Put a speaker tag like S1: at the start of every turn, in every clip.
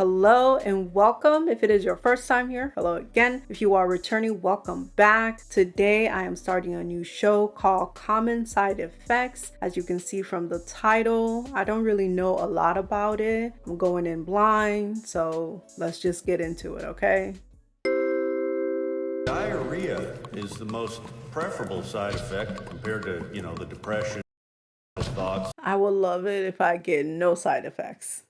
S1: Hello and welcome. If it is your first time here, hello again. If you are returning, welcome back. Today I am starting a new show called Common Side Effects. As you can see from the title, I don't really know a lot about it. I'm going in blind, so let's just get into it, okay?
S2: Diarrhea is the most preferable side effect compared to, the depression, thoughts.
S1: I would love it if I get no side effects.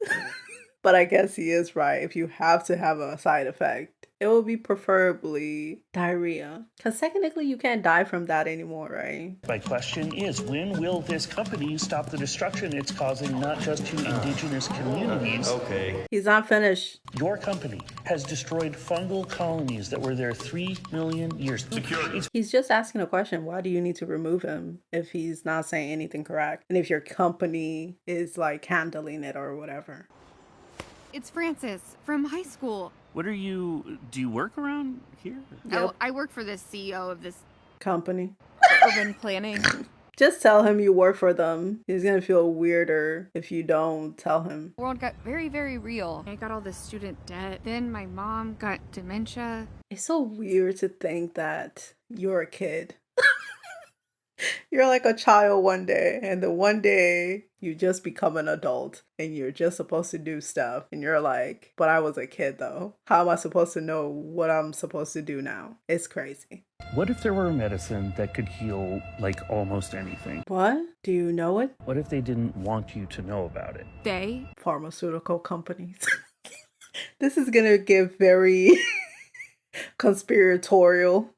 S1: But I guess he is right. If you have to have a side effect, it will be preferably diarrhea. Because technically you can't die from that anymore, right?
S3: My question is, when will this company stop the destruction it's causing not just to indigenous communities?
S2: Okay.
S1: He's not finished.
S3: Your company has destroyed fungal colonies that were there 3 million years.
S2: Security.
S1: He's just asking a question. Why do you need to remove him if he's not saying anything correct? And if your company is like handling it or whatever.
S4: It's Francis from high school.
S3: Do you work around here?
S1: Yep.
S4: Oh, I work for the CEO of this
S1: Company.
S4: urban planning.
S1: Just tell him you work for them. He's gonna feel weirder if you don't tell him.
S4: The world got very, very real. I got all this student debt. Then my mom got dementia.
S1: It's so weird to think that you're a kid. You're like a child one day, and then one day you just become an adult and you're just supposed to do stuff. And you're like, but I was a kid though. How am I supposed to know what I'm supposed to do now? It's crazy.
S3: What if there were a medicine that could heal like almost anything?
S1: What? Do you know it?
S3: What if they didn't want you to know about it?
S4: They?
S1: Pharmaceutical companies. This is gonna get very conspiratorial.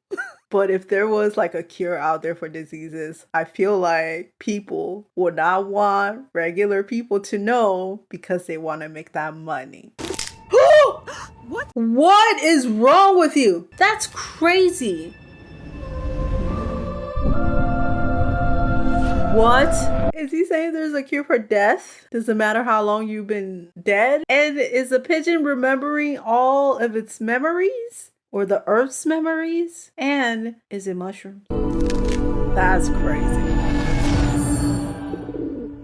S1: But if there was like a cure out there for diseases, I feel like people would not want regular people to know because they want to make that money.
S4: What?
S1: What is wrong with you? That's crazy. What? Is he saying there's a cure for death? Doesn't matter how long you've been dead? And is a pigeon remembering all of its memories? Or the Earth's memories? And is it mushrooms? That's crazy.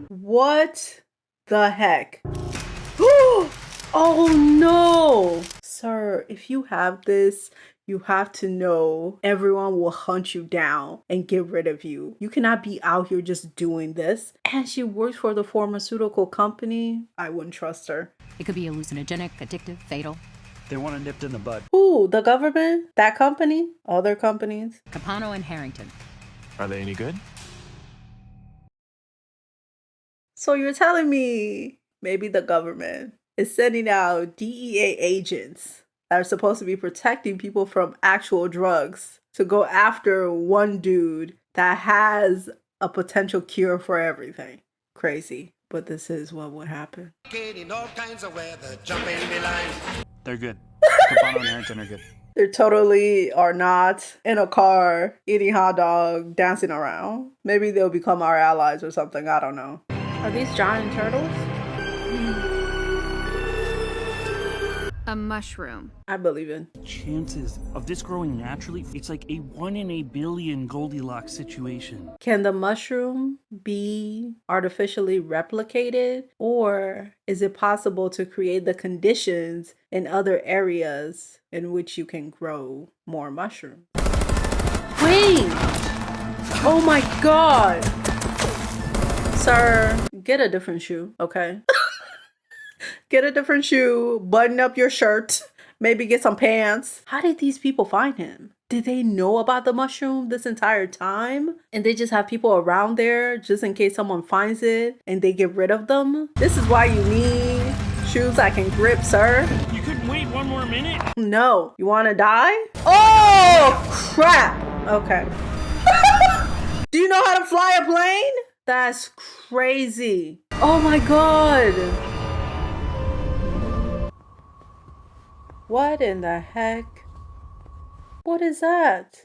S1: What the heck? Oh no! Sir, if you have this, you have to know everyone will hunt you down and get rid of you. You cannot be out here just doing this. And she works for the pharmaceutical company. I wouldn't trust her.
S5: It could be hallucinogenic, addictive, fatal.
S6: They want it nipped in the bud.
S1: Who? The government? That company? Other companies?
S5: Capano and Harrington.
S6: Are they any good?
S1: So you're telling me maybe the government is sending out DEA agents that are supposed to be protecting people from actual drugs to go after one dude that has a potential cure for everything. Crazy. But this is what would happen.
S7: In all kinds of weather, jumping the line.
S6: They're good. Capano and Harrington are good.
S1: They totally are not in a car eating hot dog, dancing around. Maybe they'll become our allies or something. I don't know. Are these giant turtles?
S4: A mushroom.
S1: I believe in.
S3: Chances of this growing naturally, it's like a 1 in a billion Goldilocks situation.
S1: Can the mushroom be artificially replicated? Or is it possible to create the conditions in other areas in which you can grow more mushrooms? Wait! Oh my god! Sir, get a different shoe, okay? Get a different shoe, button up your shirt, maybe get some pants. How did these people find him? Did they know about the mushroom this entire time? And they just have people around there just in case someone finds it and they get rid of them? This is why you need shoes that can grip, sir.
S3: You couldn't wait 1 more minute?
S1: No. You want to die? Oh, crap. Okay. Do you know how to fly a plane? That's crazy. Oh my god. What in the heck? What is that?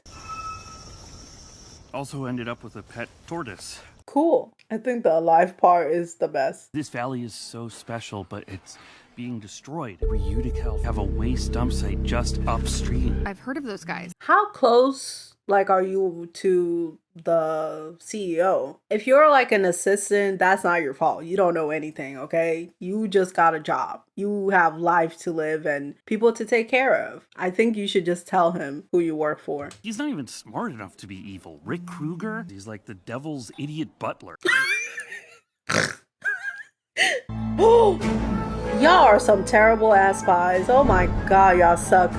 S3: Also ended up with a pet tortoise.
S1: Cool. I think the alive part is the best.
S3: This valley is so special, but it's being destroyed. Utica have a waste dump site just upstream.
S4: I've heard of those guys.
S1: How close, like, are you to the CEO? If you're like an assistant, that's not your fault. You don't know anything, okay? You just got a job. You have life to live and people to take care of. I think you should just tell him who you work for.
S3: He's not even smart enough to be evil. Rick Kruger, he's like the devil's idiot butler.
S1: Y'all are some terrible ass spies. Oh my god, y'all suck.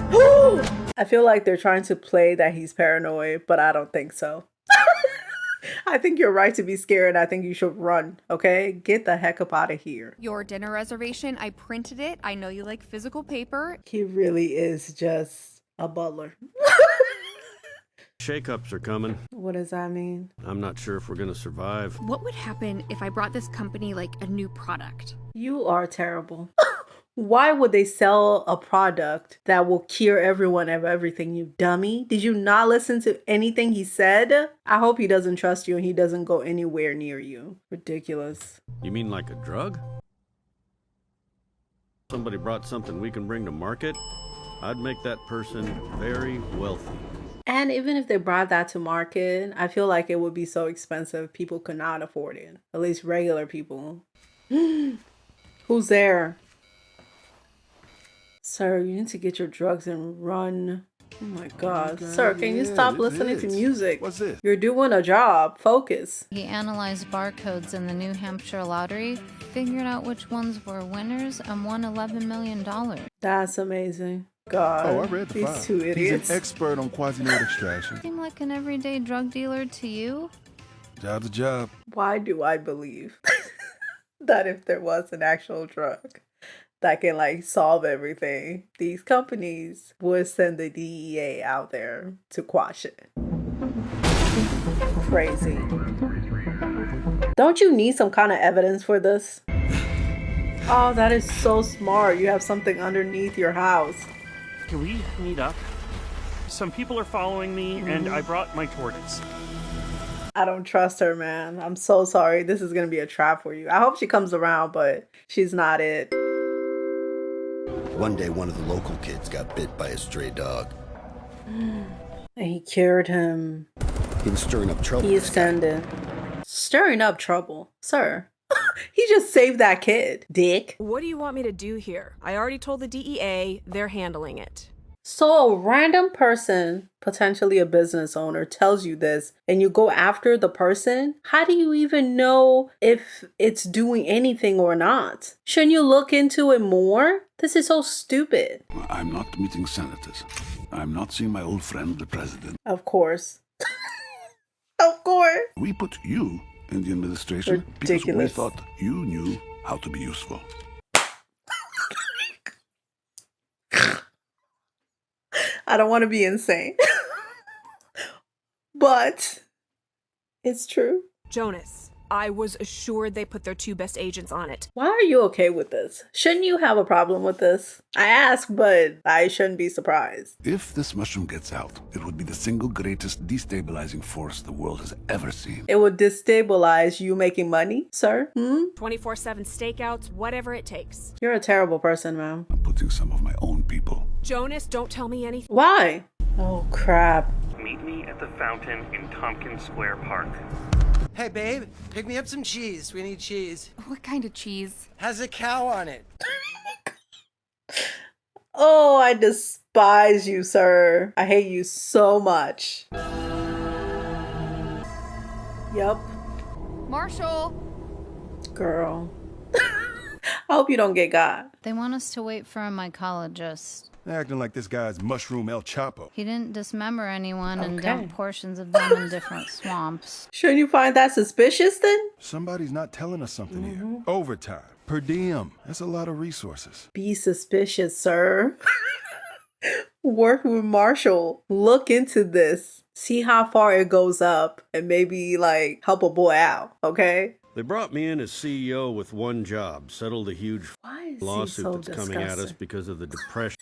S1: I feel like they're trying to play that he's paranoid, but I don't think so. I think you're right to be scared. I think you should run, okay? Get the heck up out of here.
S4: Your dinner reservation, I printed it. I know you like physical paper.
S1: He really is just a butler.
S2: Shakeups are coming.
S1: What does that mean?
S2: I'm not sure if we're gonna survive.
S4: What would happen if I brought this company like a new product?
S1: You are terrible. Why would they sell a product that will cure everyone of everything, you dummy? Did you not listen to anything he said? I hope he doesn't trust you and he doesn't go anywhere near you. Ridiculous.
S2: You mean like a drug? Somebody brought something we can bring to market? I'd make that person very wealthy.
S1: And even if they brought that to market, I feel like it would be so expensive people could not afford it. At least regular people. Who's there? Sir, you need to get your drugs and run. Oh my god. Sir, can you stop listening to music?
S8: What's this?
S1: You're doing a job. Focus.
S9: He analyzed barcodes in the New Hampshire lottery, figured out which ones were winners, and won $11 million.
S1: That's amazing. God.
S8: Oh, I read the
S1: these
S8: file.
S1: two idiots.
S8: He's an expert on quasi-node extraction.
S9: Seem like an everyday drug dealer to you?
S8: Job's a job.
S1: Why do I believe that if there was an actual drug that can like solve everything, these companies would send the DEA out there to quash it? Crazy. Don't you need some kind of evidence for this? Oh, that is so smart. You have something underneath your house.
S3: Can we meet up? Some people are following me, and I brought my tortoise.
S1: I don't trust her, man. I'm so sorry. This is going to be a trap for you. I hope she comes around, but she's not it.
S7: One day, one of the local kids got bit by a stray dog.
S1: And he cured him.
S7: He was stirring up trouble.
S1: He ascended. Stirring up trouble. Sir, he just saved that kid. Dick.
S10: What do you want me to do here? I already told the DEA. They're handling it.
S1: So a random person, potentially a business owner, tells you this and you go after the person? How do you even know if it's doing anything or not? Shouldn't you look into it more? This is so stupid.
S8: I'm not meeting senators. I'm not seeing my old friend, the president.
S1: Of course. Of course.
S8: We put you in the administration because we
S1: Ridiculous.
S8: thought you knew how to be useful.
S1: I don't want to be insane. But it's true.
S10: Jonas, I was assured they put their two best agents on it.
S1: Why are you okay with this? Shouldn't you have a problem with this? I ask, but I shouldn't be surprised.
S8: If this mushroom gets out, it would be the single greatest destabilizing force the world has ever seen.
S1: It would destabilize you making money, sir?
S10: 24/7 stakeouts, whatever it takes.
S1: You're a terrible person, ma'am.
S8: I'm putting some of my own people.
S10: Jonas, don't tell me anything.
S1: Why? Oh, crap.
S3: Meet me at the fountain in Tompkins Square Park.
S7: Hey, babe, pick me up some cheese. We need cheese.
S4: What kind of cheese?
S7: Has a cow on it.
S1: Oh, I despise you, sir. I hate you so much. Yup,
S4: Marshall!
S1: girl. I hope you don't get got.
S9: They want us to wait for a mycologist.
S8: Acting like this guy's Mushroom El Chapo.
S9: He didn't dismember anyone and
S1: Okay.
S9: dump portions of them in different swamps.
S1: Shouldn't you find that suspicious then?
S8: Somebody's not telling us something here. Overtime. Per diem. That's a lot of resources.
S1: Be suspicious, sir. Work with Marshall. Look into this. See how far it goes up and maybe like help a boy out, okay?
S2: They brought me in as CEO with one job, settle the huge
S1: Why is
S2: lawsuit
S1: he so
S2: that's coming at us
S1: disgusting?
S2: because of the depression.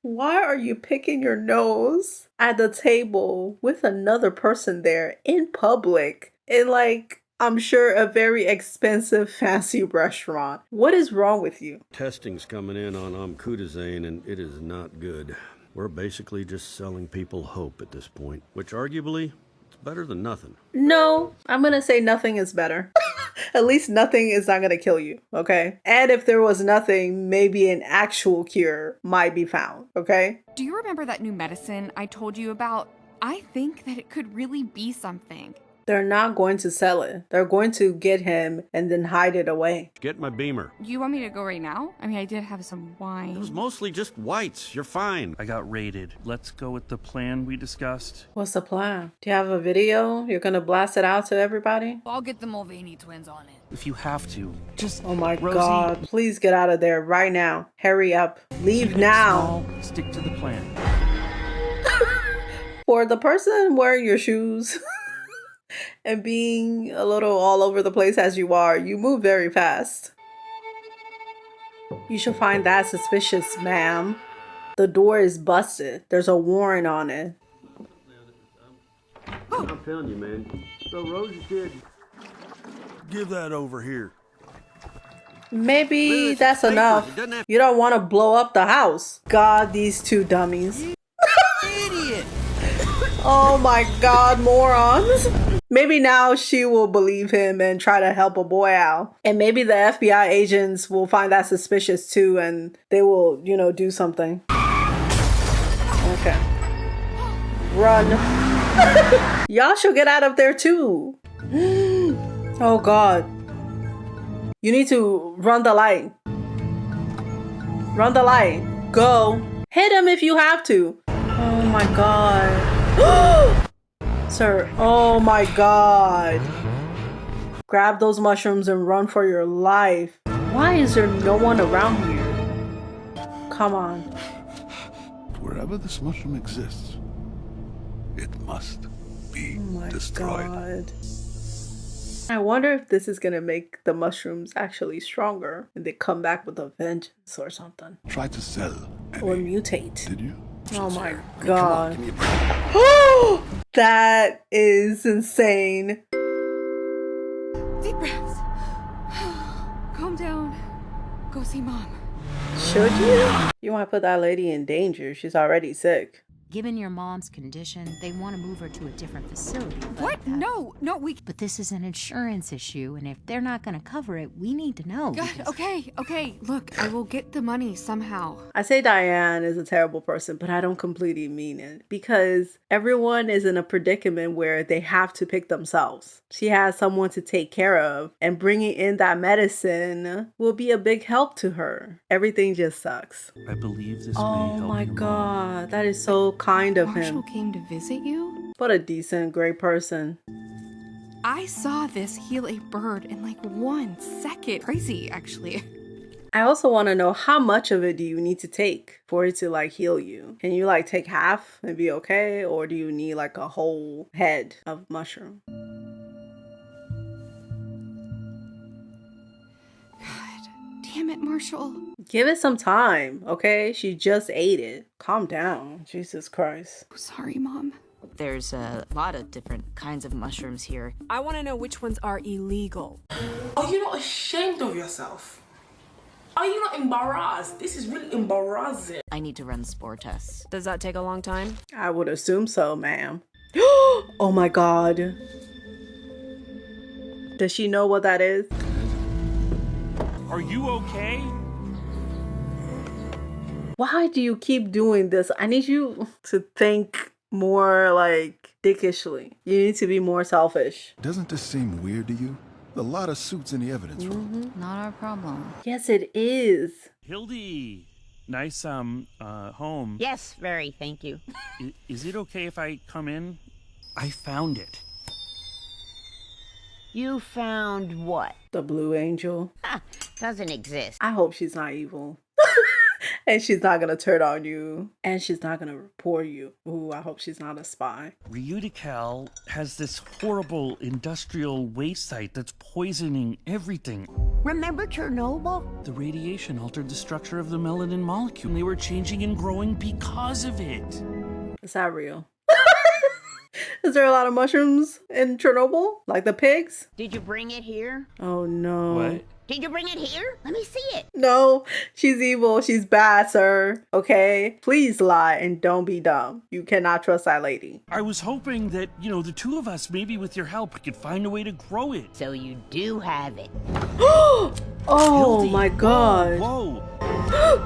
S1: Why are you picking your nose at the table with another person there in public? And like, I'm sure a very expensive fancy restaurant. What is wrong with you?
S2: Testing's coming in on omkutazane, and it is not good. We're basically just selling people hope at this point, which arguably, it's better than nothing.
S1: No, I'm gonna say nothing is better. At least nothing is not gonna kill you, okay? And if there was nothing, maybe an actual cure might be found, okay?
S4: Do you remember that new medicine I told you about? I think that it could really be something.
S1: They're not going to sell it. They're going to get him and then hide it away.
S2: Get my beamer.
S4: You want me to go right now? I mean, I did have some wine.
S2: It was mostly just whites. You're fine.
S3: I got raided. Let's go with the plan we discussed.
S1: What's the plan? Do you have a video? You're gonna blast it out to everybody?
S4: I'll get the Mulvaney twins on it.
S3: If you have to, just
S1: Oh my
S3: Rosie,
S1: God, please get out of there right now. Hurry up. Leave
S3: keep it
S1: now.
S3: small, stick to the plan.
S1: For the person wearing your shoes and being a little all over the place as you are, you move very fast. You should find that suspicious, ma'am. The door is busted. There's a warrant on it.
S2: I'm telling you, man. So Rosie did. Give that over here.
S1: Maybe that's enough. You don't want to blow up the house. God, these two dummies.
S7: Idiot!
S1: Oh my God, morons. Maybe now she will believe him and try to help a boy out. And maybe the FBI agents will find that suspicious too and they will, you know, do something. Okay. Run. Y'all should get out of there too. Oh God. You need to run the light. Run the light. Go. Hit him if you have to. Oh my God. Sir, oh my God. Grab those mushrooms and run for your life. Why is there no one around here? Come on.
S8: Wherever this mushroom exists, it must be
S1: Oh my
S8: destroyed.
S1: God. I wonder if this is gonna make the mushrooms actually stronger and they come back with a vengeance or something.
S8: Try to sell
S1: Or
S8: any.
S1: mutate.
S8: Did you?
S1: Oh my
S8: Come on,
S1: God.
S8: give me a break.
S1: That is insane.
S4: Deep breaths. Calm down. Go see Mom.
S1: Should you? You want to put that lady in danger. She's already sick.
S5: Given your mom's condition, they want to move her to a different facility.
S4: What? No, we...
S5: But this is an insurance issue, and if they're not going to cover it, we need to know.
S4: God,
S5: because-
S4: okay. Look, I will get the money somehow.
S1: I say Diane is a terrible person, but I don't completely mean it because everyone is in a predicament where they have to pick themselves. She has someone to take care of, and bringing in that medicine will be a big help to her. Everything just sucks.
S3: I believe this may
S1: Oh
S3: help
S1: my
S3: you, Mom.
S1: God, that is so kind of
S4: Marshall
S1: him.
S4: came to visit you?
S1: What a decent, great person.
S4: I saw this heal a bird in like 1 second. Crazy, actually.
S1: I also want to know how much of it do you need to take for it to like heal you? Can you like take half and be okay? Or do you need like a whole head of mushroom?
S4: God damn it, Marshall.
S1: Give it some time, okay? She just ate it. Calm down. Jesus Christ.
S4: Sorry, Mom.
S11: There's a lot of different kinds of mushrooms here.
S10: I want to know which ones are illegal.
S12: Are you not ashamed of yourself? Are you not embarrassed? This is really embarrassing.
S11: I need to run spore tests.
S10: Does that take a long time?
S1: I would assume so, ma'am. Oh my God. Does she know what that is?
S3: Are you okay?
S1: Why do you keep doing this? I need you to think more like dickishly. You need to be more selfish.
S8: Doesn't this seem weird to you? A lot of suits in the evidence room.
S9: Not our problem.
S1: Yes, it is.
S3: Hildy, nice home.
S11: Yes, very, thank you.
S3: Is it okay if I come in? I found it.
S11: You found what?
S1: The Blue Angel.
S11: Doesn't exist.
S1: I hope she's not evil. And she's not gonna turn on you. And she's not gonna report you. Ooh, I hope she's not a spy.
S3: Reutical has this horrible industrial waste site that's poisoning everything.
S11: Remember Chernobyl?
S3: The radiation altered the structure of the melanin molecule, and they were changing and growing because of it.
S1: Is that real? Is there a lot of mushrooms in Chernobyl? Like the pigs?
S13: Did you bring it here?
S1: Oh no.
S6: What?
S13: Did you bring it here? Let me see it.
S1: No, she's evil. She's bad, sir. Okay? Please lie and don't be dumb. You cannot trust that lady.
S3: I was hoping that, the two of us, maybe with your help, we could find a way to grow it.
S13: So you do have it.
S1: Oh
S3: Hildy,
S1: my god.
S3: Whoa.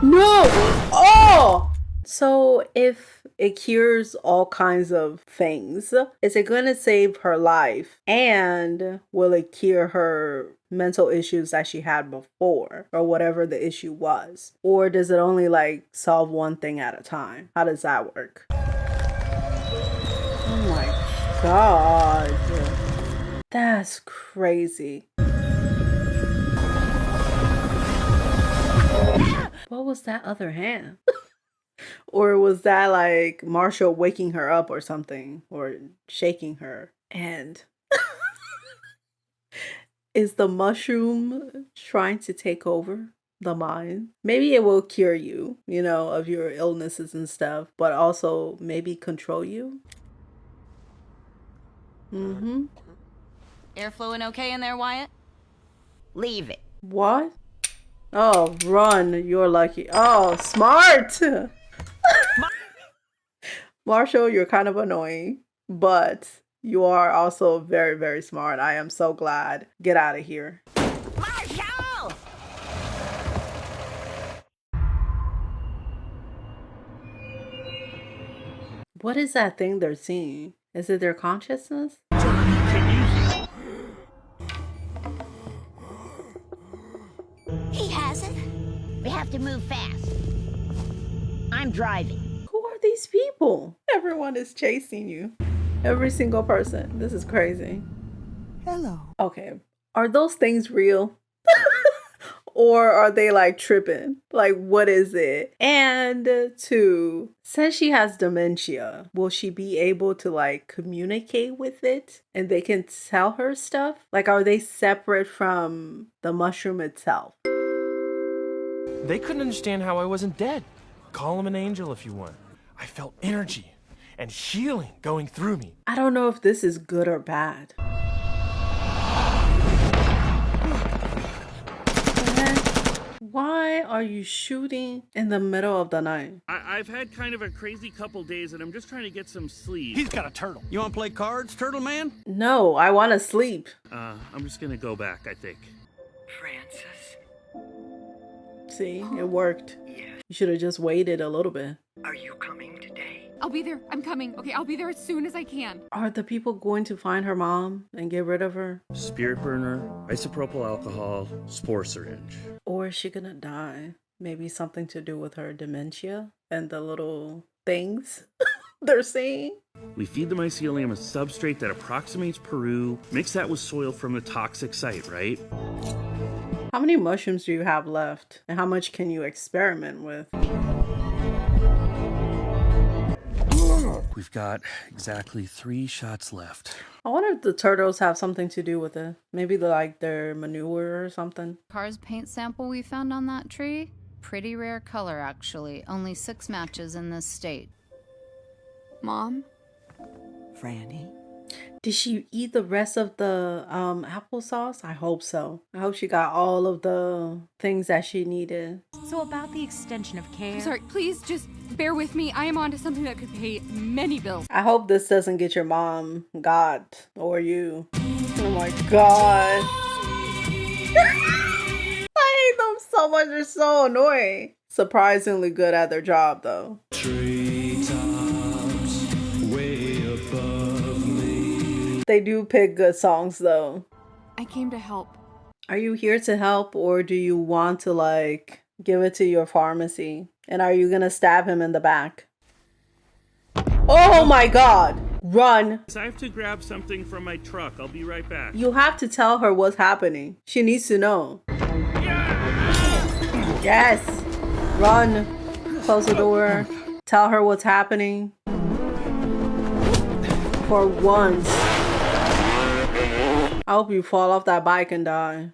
S1: No! Oh! So if it cures all kinds of things, is it going to save her life? And will it cure her mental issues that she had before or whatever the issue was? Or does it only like solve one thing at a time? How does that work? Oh my god. That's crazy. What was that other hand? Or was that like Marshall waking her up or something, or shaking her? And is the mushroom trying to take over the mind? Maybe it will cure you, of your illnesses and stuff, but also maybe control you.
S11: Air flowing okay in there, Wyatt?
S13: Leave it.
S1: What? Oh, run. You're lucky. Oh, smart. Marshall, you're kind of annoying, but you are also very, very smart. I am so glad. Get out of here.
S13: Marshall!
S1: What is that thing they're seeing? Is it their consciousness?
S13: He has it. We have to move fast. I'm driving.
S1: Who are these people? Everyone is chasing you. Every single person. This is crazy.
S7: Hello.
S1: Okay. Are those things real? Or are they like tripping? Like, what is it? And two, since she has dementia, will she be able to like communicate with it and they can tell her stuff? Like, are they separate from the mushroom itself?
S14: They couldn't understand how I wasn't dead. Call him an angel if you want. I felt energy and healing going through me.
S1: I don't know if this is good or bad. Why are you shooting in the middle of the night?
S3: I've had kind of a crazy couple days, and I'm just trying to get some sleep.
S6: He's got a turtle.
S2: You want to play cards, Turtle Man?
S1: No, I want to sleep.
S3: I'm just gonna go back, I think.
S15: Francis?
S1: See, it worked.
S15: Yes.
S1: You should have just waited a little bit.
S15: Are you coming today?
S4: I'll be there. I'm coming. Okay, I'll be there as soon as I can.
S1: Are the people going to find her mom and get rid of her?
S3: Spirit burner, isopropyl alcohol, spore syringe.
S1: Or is she gonna die? Maybe something to do with her dementia and the little things they're saying?
S3: We feed the mycelium a substrate that approximates Peru, mix that with soil from the toxic site, right?
S1: How many mushrooms do you have left? And how much can you experiment with?
S3: We've got exactly 3 shots left.
S1: I wonder if the turtles have something to do with it. Maybe like their manure or something.
S9: Car's paint sample we found on that tree? Pretty rare color, actually. Only 6 matches in this state.
S4: Mom?
S7: Franny?
S1: Did she eat the rest of the applesauce? I hope so. I hope she got all of the things that she needed.
S5: So about the extension of care.
S4: I'm sorry, please just bear with me. I am onto something that could pay many bills.
S1: I hope this doesn't get your mom got or you. Oh my god. I hate them so much. They're so annoying. Surprisingly good at their job though. They do pick good songs though.
S4: I came to help.
S1: Are you here to help or do you want to like give it to your pharmacy? And are you gonna stab him in the back? Oh my god! Run!
S3: I have to grab something from my truck. I'll be right back.
S1: You have to tell her what's happening. She needs to know. Yes! Run! Close the door. Tell her what's happening. For once. I hope you fall off that bike and die.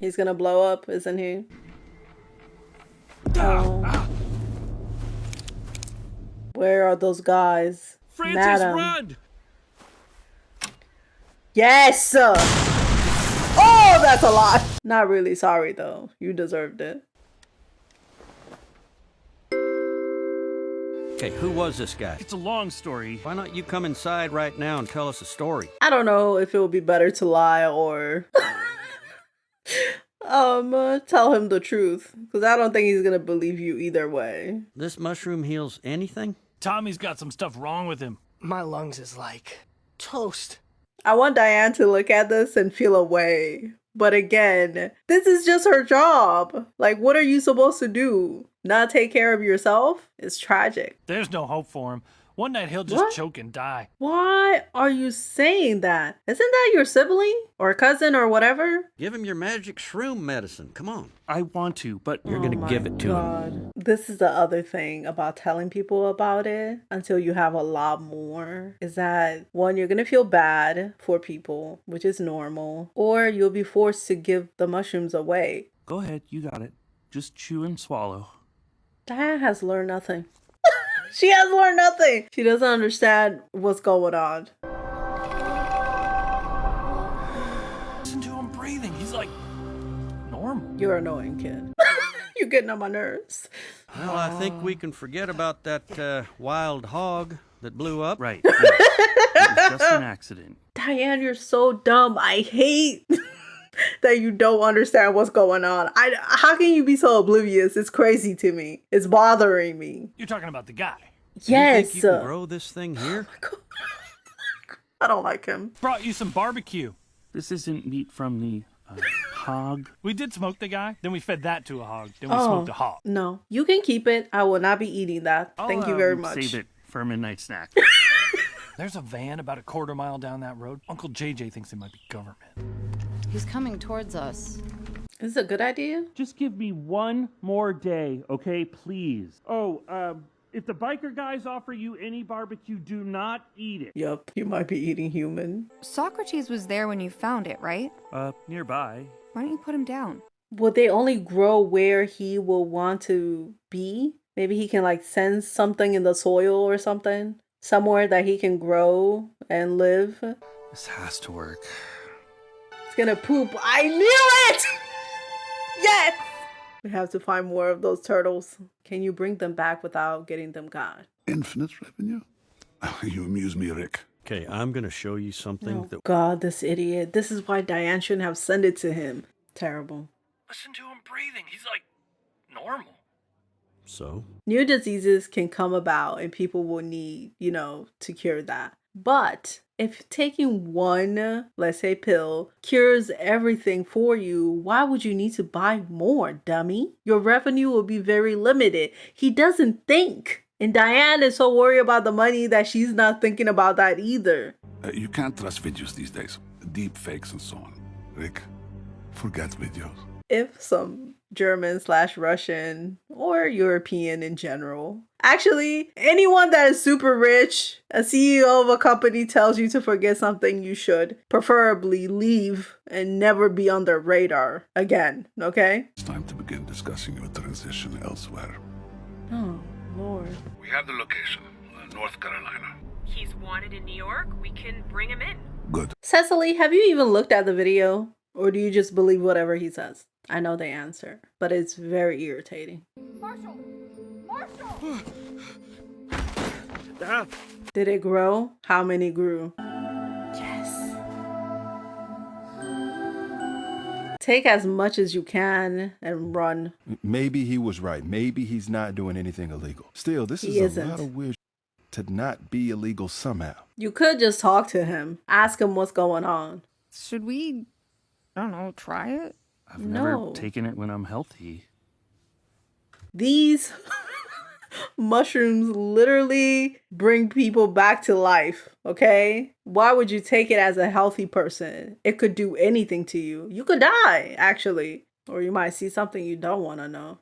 S1: He's gonna blow up, isn't he? Oh. Where are those guys?
S14: Francis,
S1: Madam.
S14: run!
S1: Yes! Oh, that's a lot. Not really sorry, though. You deserved it.
S2: Okay, who was this guy?
S6: It's a long story.
S2: Why not you come inside right now and tell us a story?
S1: I don't know if it would be better to lie or tell him the truth, because I don't think he's gonna believe you either way.
S2: This mushroom heals anything?
S6: Tommy's got some stuff wrong with him.
S7: My lungs is like toast.
S1: I want Diane to look at this and feel away. But again, this is just her job. Like, what are you supposed to do? Not take care of yourself? It's tragic.
S6: There's no hope for him. One night he'll just choke and die.
S1: Why are you saying that? Isn't that your sibling or cousin or whatever?
S2: Give him your magic shroom medicine. Come on.
S6: I want to, but
S2: you're going to give it to him.
S1: This is the other thing about telling people about it until you have a lot more. Is that one, you're going to feel bad for people, which is normal, or you'll be forced to give the mushrooms away.
S6: Go ahead, you got it. Just chew and swallow.
S1: Diane has learned nothing. She has learned nothing. She doesn't understand what's going on.
S6: Listen to him breathing. He's like normal.
S1: You're annoying, kid. You're getting on my nerves.
S2: Well, I think we can forget about that wild hog that blew up.
S6: Right. Yeah. It was just an accident.
S1: Diane, you're so dumb. I hate that you don't understand what's going on. How can you be so oblivious? It's crazy to me. It's bothering me.
S6: You're talking about the guy.
S1: Yes.
S2: You think you can grow this thing here?
S1: I don't like him.
S6: Brought you some barbecue. This isn't meat from the hog. We did smoke the guy, then we fed that to a hog, then we smoked a hog.
S1: No, you can keep it. I will not be eating that. Thank you very much.
S6: Save it for a midnight snack. There's a van about a quarter mile down that road. Uncle JJ thinks it might be government.
S9: He's coming towards us.
S1: Is this a good idea?
S16: Just give me one more day, okay? Please. Oh, if the biker guys offer you any barbecue, do not eat it.
S1: Yup, you might be eating human.
S4: Socrates was there when you found it, right?
S6: Nearby.
S4: Why don't you put him down?
S1: Will they only grow where he will want to be? Maybe he can like sense something in the soil or something? Somewhere that he can grow and live?
S6: This has to work.
S1: It's gonna poop. I knew it! Yes! We have to find more of those turtles. Can you bring them back without getting them caught?
S8: Infinite revenue? You amuse me, Rick.
S2: Okay, I'm going to show you something that...
S1: God, this idiot. This is why Diane shouldn't have sent it to him. Terrible.
S6: Listen to him breathing. He's like normal.
S2: So?
S1: New diseases can come about and people will need, to cure that. But if taking one, let's say pill, cures everything for you, why would you need to buy more, dummy? Your revenue will be very limited. He doesn't think. And Diane is so worried about the money that she's not thinking about that either.
S8: You can't trust videos these days. Deep fakes and so on. Rick, forget videos.
S1: If some German/Russian or European in general. Actually, anyone that is super rich, a CEO of a company tells you to forget something, you should preferably leave and never be on their radar again, okay?
S8: It's time to begin discussing your transition elsewhere.
S1: Oh, Lord.
S8: We have the location, North Carolina.
S10: He's wanted in New York. We can bring him in.
S8: Good.
S1: Cecily, have you even looked at the video? Or do you just believe whatever he says? I know the answer, but it's very irritating.
S10: Marshall! Marshall!
S1: Did it grow? How many grew? Yes. Take as much as you can and run.
S17: Maybe he was right. Maybe he's not doing anything illegal. Still, this is a lot of weird to not be illegal somehow.
S1: You could just talk to him. Ask him what's going on.
S4: Should we, I don't know, try it?
S6: I've never taken it when I'm healthy.
S1: These mushrooms literally bring people back to life, okay? Why would you take it as a healthy person? It could do anything to you. You could die, actually. Or you might see something you don't want to know.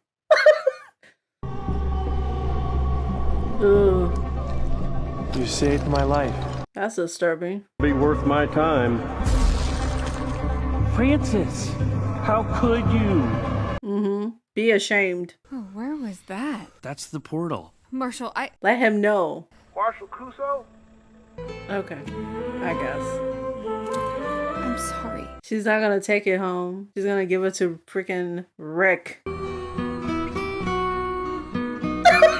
S1: Ugh.
S14: You saved my life.
S1: That's disturbing.
S16: Be worth my time.
S14: Francis, how could you?
S1: Be ashamed.
S4: Oh, where was that?
S6: That's the portal.
S4: Marshall,
S1: Let him know.
S18: Marshall Cuso?
S1: Okay, I guess.
S4: I'm sorry.
S1: She's not gonna take it home. She's gonna give it to freaking Rick.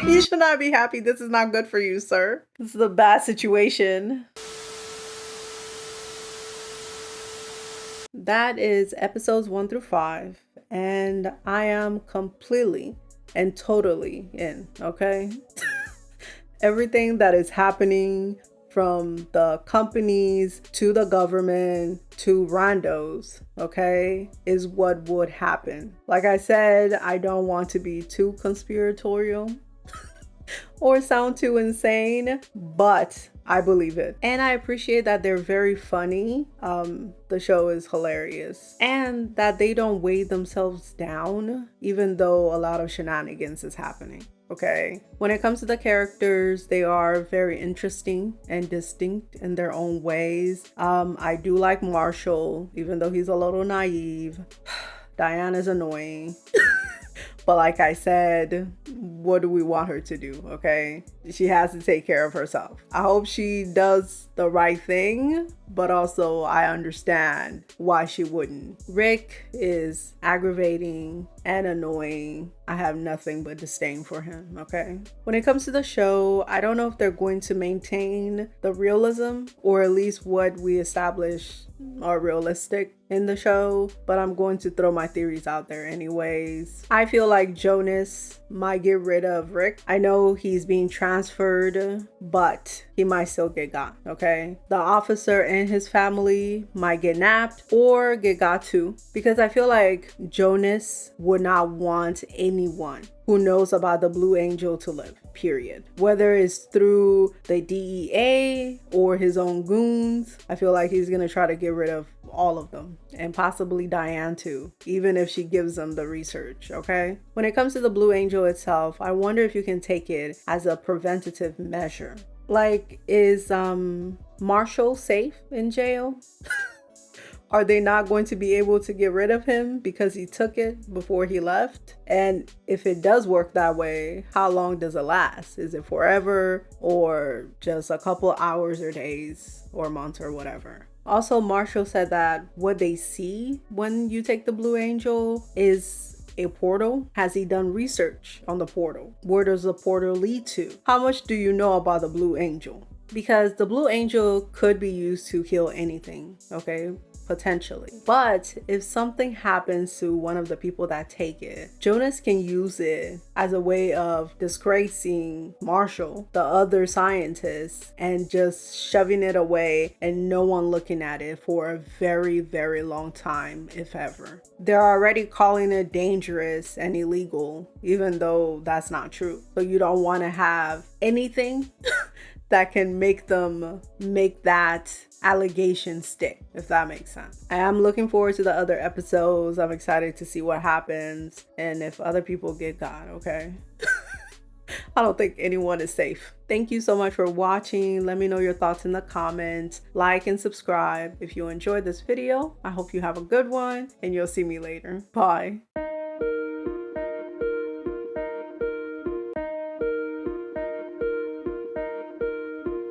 S1: You should not be happy. This is not good for you, sir. This is a bad situation. That is episodes 1 through 5. And I am completely and totally in, okay? Everything that is happening from the companies to the government to randos, okay, is what would happen. Like I said, I don't want to be too conspiratorial or sound too insane, but I believe it. And I appreciate that they're very funny. The show is hilarious. And that they don't weigh themselves down, even though a lot of shenanigans is happening. Okay. When it comes to the characters, they are very interesting and distinct in their own ways. I do like Marshall, even though he's a little naive. Diana's annoying. But like I said, what do we want her to do, okay? She has to take care of herself. I hope she does the right thing, but also I understand why she wouldn't. Rick is aggravating and annoying. I have nothing but disdain for him, okay? When it comes to the show, I don't know if they're going to maintain the realism, or at least what we established are realistic in the show, but I'm going to throw my theories out there anyways. I feel like Jonas might get rid of Rick. I know he's being transferred, but he might still get got, okay? The officer and his family might get nabbed or get got too, because I feel like Jonas would not want anyone who knows about the Blue Angel to live, period. Whether it's through the DEA or his own goons, I feel like he's gonna try to get rid of all of them, and possibly Diane too, even if she gives them the research, okay? When it comes to the Blue Angel itself, I wonder if you can take it as a preventative measure. Like, is Marshall safe in jail? Are they not going to be able to get rid of him because he took it before he left? And if it does work that way, how long does it last? Is it forever, or just a couple hours or days or months or whatever? Also, Marshall said that what they see when you take the Blue Angel is a portal. Has he done research on the portal? Where does the portal lead to? How much do you know about the Blue Angel? Because the Blue Angel could be used to heal anything, okay? Potentially. But if something happens to one of the people that take it, Jonas can use it as a way of disgracing Marshall, the other scientists, and just shoving it away and no one looking at it for a very, very long time, if ever. They're already calling it dangerous and illegal, even though that's not true. So you don't want to have anything that can make them make that allegation stick, if that makes sense. I am looking forward to the other episodes. I'm excited to see what happens and if other people get got, okay? I don't think anyone is safe. Thank you so much for watching. Let me know your thoughts in the comments. Like and subscribe if you enjoyed this video. I hope you have a good one, and you'll see me later. Bye.